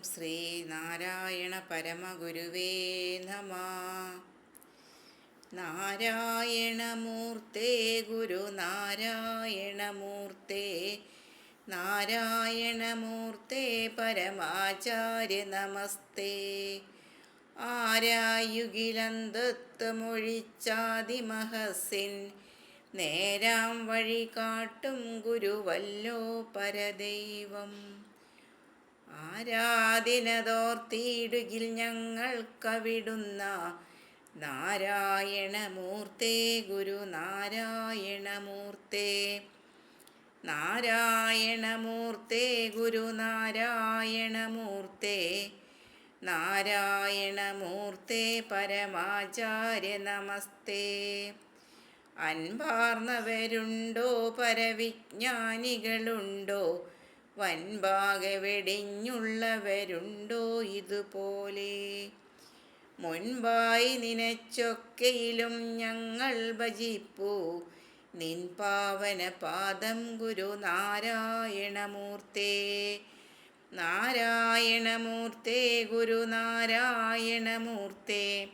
ശ്രീനാരായണ പരമഗുരുവേ നമഃ. നാരായണമൂർത്തേ ഗുരുനാരായണമൂർത്തേ, നാരായണമൂർത്തേ പരമാചാര്യ നമസ്തേ. ആരായുകിലന്തത്വമൊഴിച്ചാതിമഹസിൻ, നേരാം വഴി കാട്ടും ഗുരുവല്ലോ പരദൈവം. ആരാധിനതോർത്തിടുകിൽ ഞങ്ങൾക്കവിടുന്ന, നാരായണമൂർത്തേ ഗുരുനാരായണമൂർത്തേ. നാരായണമൂർത്തേ ഗുരുനാരായണമൂർത്തേ, നാരായണമൂർത്തേ പരമാചാര്യ നമസ്തേ. അൻപാർന്നവരുണ്ടോ പരവിജ്ഞാനികളുണ്ടോ, വൻപാകെ വെടിഞ്ഞുള്ളവരുണ്ടോ ഇതുപോലെ. മുൻപായി നിനച്ചൊക്കെയിലും ഞങ്ങൾ ഭജിപ്പൂ, നിൻ പാവന പാദം ഗുരുനാരായണമൂർത്തേ. നാരായണമൂർത്തേ ഗുരുനാരായണമൂർത്തേ,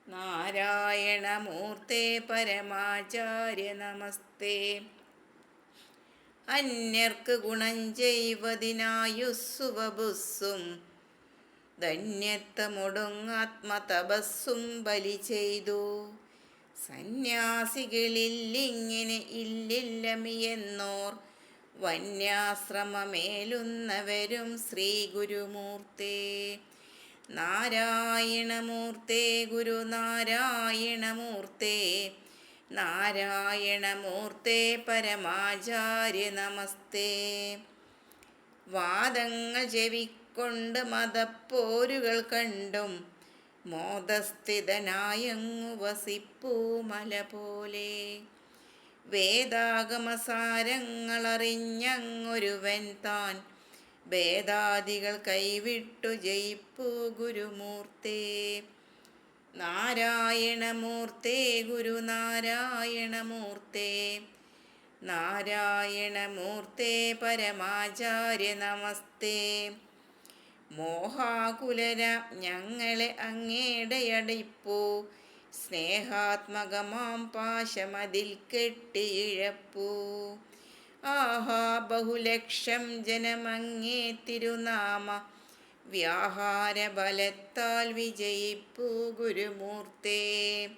നാരായണമൂർത്തേ പരമാചാര്യ നമസ്തേ. അന്യർക്ക് ഗുണം ചെയ്വതിനായുസ്സുവബുസ്സും, ധന്യത്വമൊടുങ്ങാത്മതപസ്സും ബലി ചെയ്തു. സന്യാസികളില്ലിങ്ങനെ ഇല്ലില്ലമിയെന്നോർ, വന്യാശ്രമമേലുന്നവരും ശ്രീ ഗുരുമൂർത്തേ. നാരായണമൂർത്തേ ഗുരുനാരായണമൂർത്തേ, നാരായണമൂർത്തേ പരമാചാര്യ നമസ്തേ. വാദങ്ങൾ ചെവിക്കൊണ്ട് മതപ്പോരുകൾ കണ്ടും, മോദസ്ഥിതനായങ്ങു വസിപ്പൂ മല പോലെ. വേദാഗമസാരങ്ങളറിഞ്ഞങ്ങൊരുവൻ താൻ, ഭേദാദികൾ കൈവിട്ടു ജയിപ്പൂ ഗുരുമൂർത്തേ. നാരായണമൂർത്തേ ഗുരുനാരായണമൂർത്തേ, നാരായണമൂർത്തേ പരമാചാര്യ നമസ്തേ. മോഹാകുലരാം ഞങ്ങളെ അങ്ങേടയടിപ്പൂ, സ്നേഹാത്മകമാം പാശമതിൽ കെട്ടിയിഴപ്പൂ. ആഹാ ബഹുലക്ഷം ജനമങ്ങേ തിരുനാമ വ്യാഹാരബലത്താൽ വിജയിപ്പൂ ഗുരുമൂർത്തേ.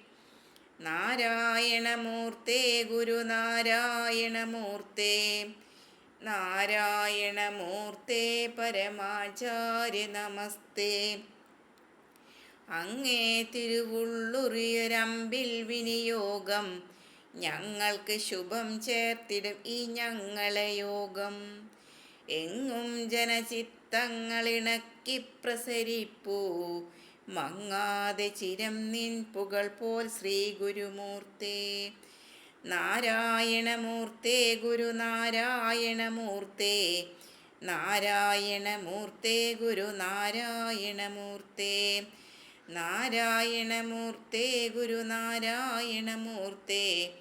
നാരായണമൂർത്തേ ഗുരുനാരായണമൂർത്തേ, നാരായണമൂർത്തേ പരമാചാര്യ നമസ്തേ. അങ്ങേ തിരുവുള്ളുറിയൊരമ്പിൽ വിനിയോഗം, ഞങ്ങൾക്ക് ശുഭം ചേർത്തിടും ഈ ഞങ്ങളെ യോഗം. എങ്ങും ജനചിത്തങ്ങളിണക്കി പ്രസരിപ്പൂ, മങ്ങാതെ ചിരം നിൻ പുകൾ പോൽ ശ്രീ ഗുരുമൂർത്തേ. നാരായണമൂർത്തേ ഗുരുനാരായണമൂർത്തേ, നാരായണമൂർത്തേ ഗുരുനാരായണമൂർത്തേ, നാരായണമൂർത്തേ ഗുരുനാരായണമൂർത്തേ,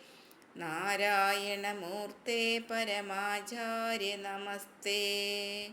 നാരായണമൂർത്തേ പരമാചാര്യ നമസ്തേ.